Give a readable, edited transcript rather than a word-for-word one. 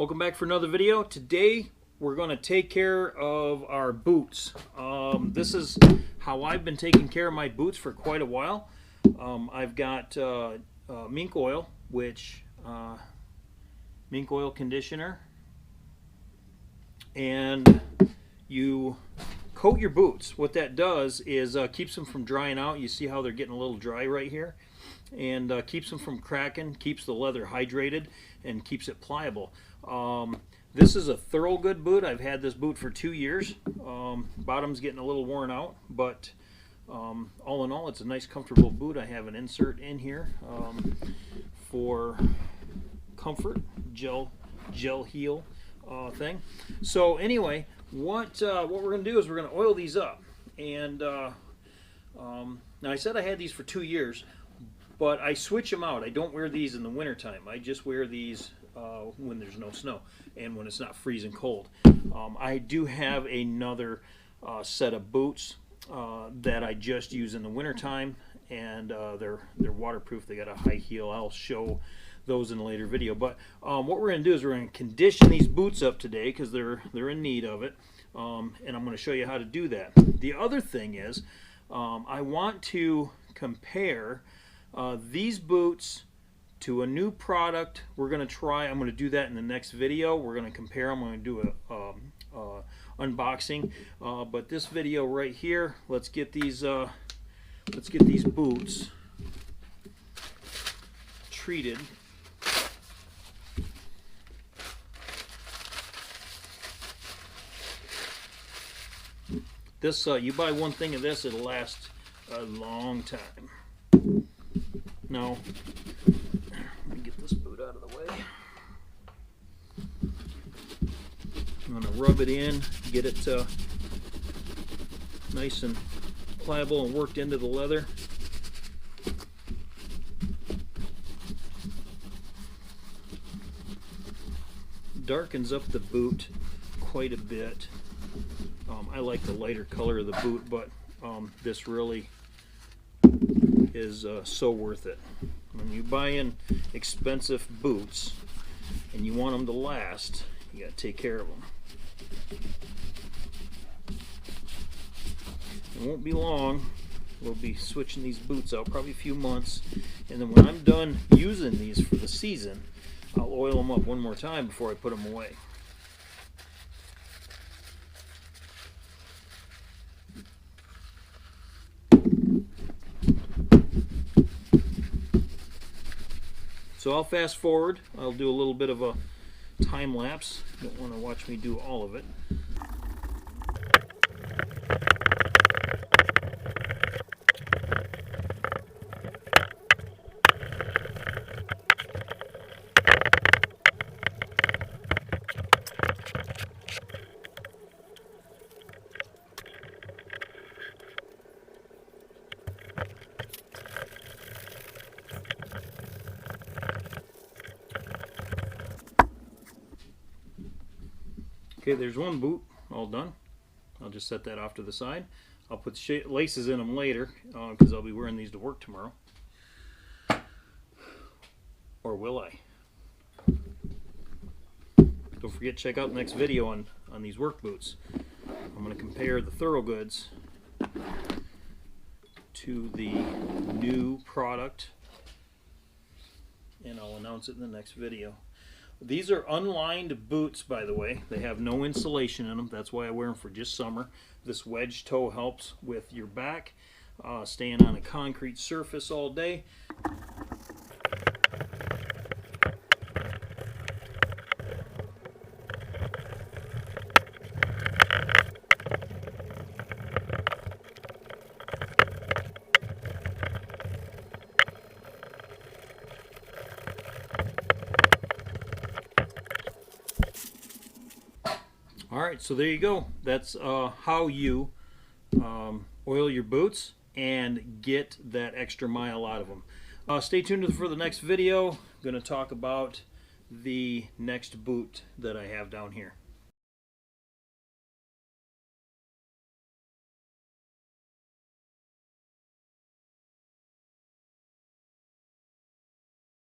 Welcome back for another video. Today we're going to take care of our boots. This is how I've been taking care of my boots for quite a while. I've got Mink oil, which Mink oil conditioner, and you coat your boots. What that does is keeps them from drying out. You see how they're getting a little dry right here, and keeps them from cracking, keeps the leather hydrated, and keeps it pliable. This is a Thorogood boot. I've had this boot for 2 years. Bottom's getting a little worn out, but all in all, it's a nice, comfortable boot. I have an insert in here for comfort, gel heel thing. So anyway, what we're going to do is we're going to oil these up. And now I said I had these for 2 years, but I switch them out. I don't wear these in the wintertime. I just wear these when there's no snow and when it's not freezing cold. I do have another set of boots that I just use in the wintertime, and they're waterproof. They got a high heel. I'll show those in a later video. But what we're going to do is we're going to condition these boots up today because they're in need of it, and I'm going to show you how to do that. The other thing is I want to compare these boots to a new product we're going to try. I'm going to do that in the next video. We're going to compare. I'm going to do a unboxing. But this video right here, let's get these boots treated. This you buy one thing of this, it'll last a long time. Now, let me get this boot out of the way. I'm going to rub it in, get it nice and pliable and worked into the leather. Darkens up the boot quite a bit. I like the lighter color of the boot, but this really is so worth it. When you buy in expensive boots and you want them to last, you got to take care of them. It won't be long. We'll be switching these boots out, probably a few months, and then when I'm done using these for the season, I'll oil them up one more time before I put them away. So I'll fast forward. I'll do a little bit of a time lapse. You don't want to watch me do all of it. Okay, there's one boot all done. I'll just set that off to the side. I'll put laces in them later because I'll be wearing these to work tomorrow. Or will I? Don't forget to check out the next video on these work boots. I'm going to compare the Thorogoods to the new product, and I'll announce it in the next video. These are unlined boots, by the way. They have no insulation in them. That's why I wear them for just summer. This wedge toe helps with your back, staying on a concrete surface all day. Alright, so there you go. That's how you oil your boots and get that extra mile out of them. Stay tuned for the next video. I'm going to talk about the next boot that I have down here.